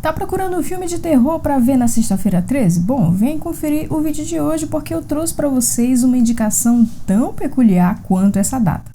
Tá procurando um filme de terror pra ver na sexta-feira 13? Bom, vem conferir o vídeo de hoje porque eu trouxe pra vocês uma indicação tão peculiar quanto essa data.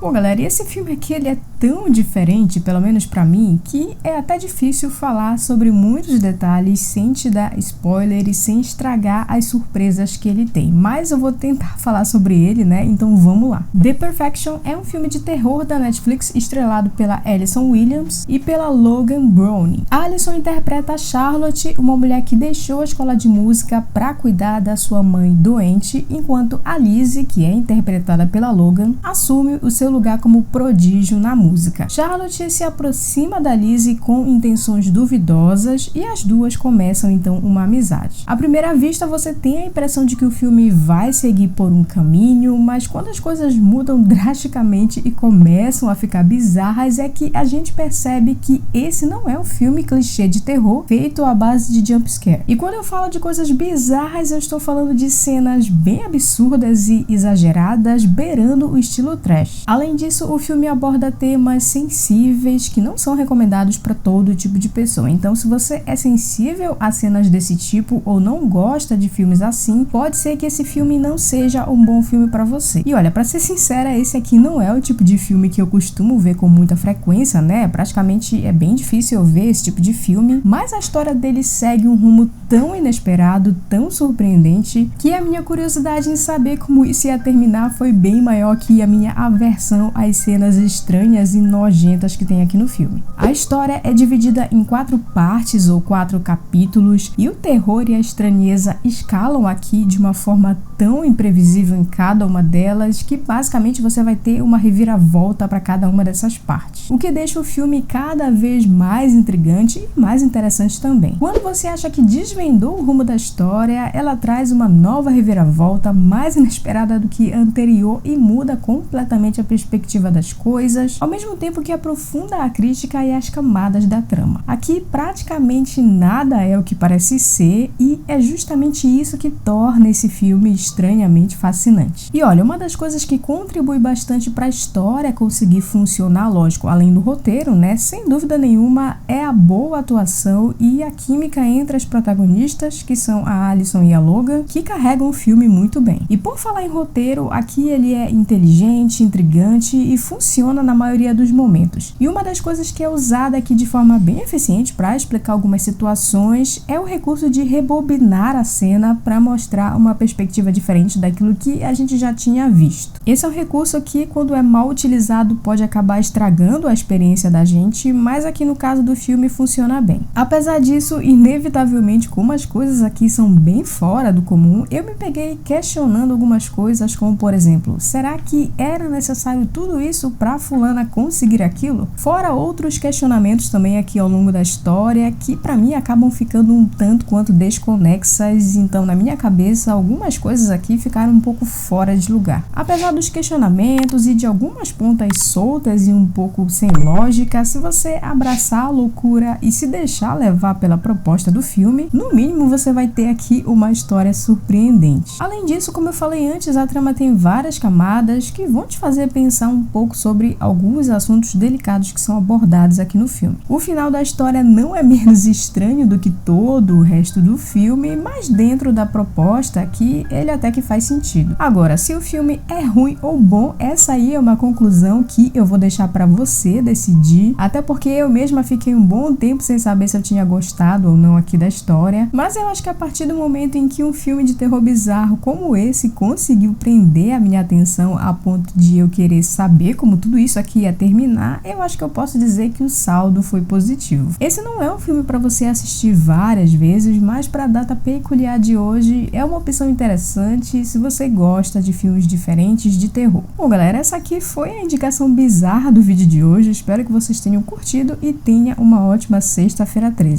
Bom, galera, e esse filme aqui ele é tão diferente, pelo menos pra mim, que é até difícil falar sobre muitos detalhes sem te dar spoiler e sem estragar as surpresas que ele tem. Mas eu vou tentar falar sobre ele, né? Então vamos lá. The Perfection é um filme de terror da Netflix estrelado pela Alison Williams e pela Logan Browning. A Alison interpreta a Charlotte, uma mulher que deixou a escola de música pra cuidar da sua mãe doente, enquanto a Lizzie, que é interpretada pela Logan, assume o seu lugar como prodígio na música. Charlotte se aproxima da Lizzie com intenções duvidosas e as duas começam então uma amizade. À primeira vista você tem a impressão de que o filme vai seguir por um caminho, mas quando as coisas mudam drasticamente e começam a ficar bizarras é que a gente percebe que esse não é um filme clichê de terror feito à base de jumpscare. E quando eu falo de coisas bizarras, eu estou falando de cenas bem absurdas e exageradas, beirando o estilo trash. Além disso, o filme aborda temas sensíveis que não são recomendados para todo tipo de pessoa. Então, se você é sensível a cenas desse tipo ou não gosta de filmes assim, pode ser que esse filme não seja um bom filme para você. E olha, para ser sincera, esse aqui não é o tipo de filme que eu costumo ver com muita frequência, né? Praticamente é bem difícil eu ver esse tipo de filme, mas a história dele segue um rumo tão inesperado, tão surpreendente, que a minha curiosidade em saber como isso ia terminar foi bem maior que a minha aversão às cenas estranhas e nojentas que tem aqui no filme. A história é dividida em 4 partes ou 4 capítulos e o terror e a estranheza escalam aqui de uma forma tão imprevisível em cada uma delas que basicamente você vai ter uma reviravolta para cada uma dessas partes, o que deixa o filme cada vez mais intrigante e mais interessante também. Quando você acha que desvendou o rumo da história, ela traz uma nova reviravolta mais inesperada do que a anterior e muda completamente a perspectiva das coisas, ao mesmo tempo que aprofunda a crítica e as camadas da trama. Aqui praticamente nada é o que parece ser e é justamente isso que torna esse filme estranhamente fascinante. E olha, uma das coisas que contribui bastante para a história conseguir funcionar, lógico, além do roteiro, né, sem dúvida nenhuma, é a boa atuação e a química entre as protagonistas, que são a Alison e a Logan, que carregam o filme muito bem. E por falar em roteiro, aqui ele é inteligente, intrigante e funciona na maioria dos momentos. E uma das coisas que é usada aqui de forma bem eficiente para explicar algumas situações é o recurso de rebobinar a cena para mostrar uma perspectiva diferente daquilo que a gente já tinha visto. Esse é um recurso que, quando é mal utilizado, pode acabar estragando a experiência da gente, mas aqui no caso do filme funciona bem. Apesar disso, inevitavelmente, como as coisas aqui são bem fora do comum, eu me peguei questionando algumas coisas, como por exemplo, será que era necessário tudo isso para fulana conseguir aquilo? Fora outros questionamentos também aqui ao longo da história que para mim acabam ficando um tanto quanto desconexas, então na minha cabeça algumas coisas aqui ficaram um pouco fora de lugar. Apesar dos questionamentos e de algumas pontas soltas e um pouco sem lógica, se você abraçar a loucura e se deixar levar pela proposta do filme, no mínimo você vai ter aqui uma história surpreendente. Além disso, como eu falei antes, a trama tem várias camadas que vão te fazer pensar um pouco sobre alguns assuntos delicados que são abordados aqui no filme. O final da história não é menos estranho do que todo o resto do filme, mas dentro da proposta aqui ele até que faz sentido. Agora, se o filme é ruim ou bom, essa aí é uma conclusão que eu vou deixar para você decidir, até porque eu mesma fiquei um bom tempo sem saber se eu tinha gostado ou não aqui da história, mas eu acho que a partir do momento em que um filme de terror bizarro como esse conseguiu prender a minha atenção a ponto de eu querer saber como tudo isso aqui ia terminar, eu acho que eu posso dizer que o saldo foi positivo. Esse não é um filme para você assistir várias vezes, mas para a data peculiar de hoje é uma opção interessante se você gosta de filmes diferentes de terror. Bom, galera, essa aqui foi a indicação bizarra do vídeo de hoje. Espero que vocês tenham curtido e tenha uma ótima sexta-feira 13.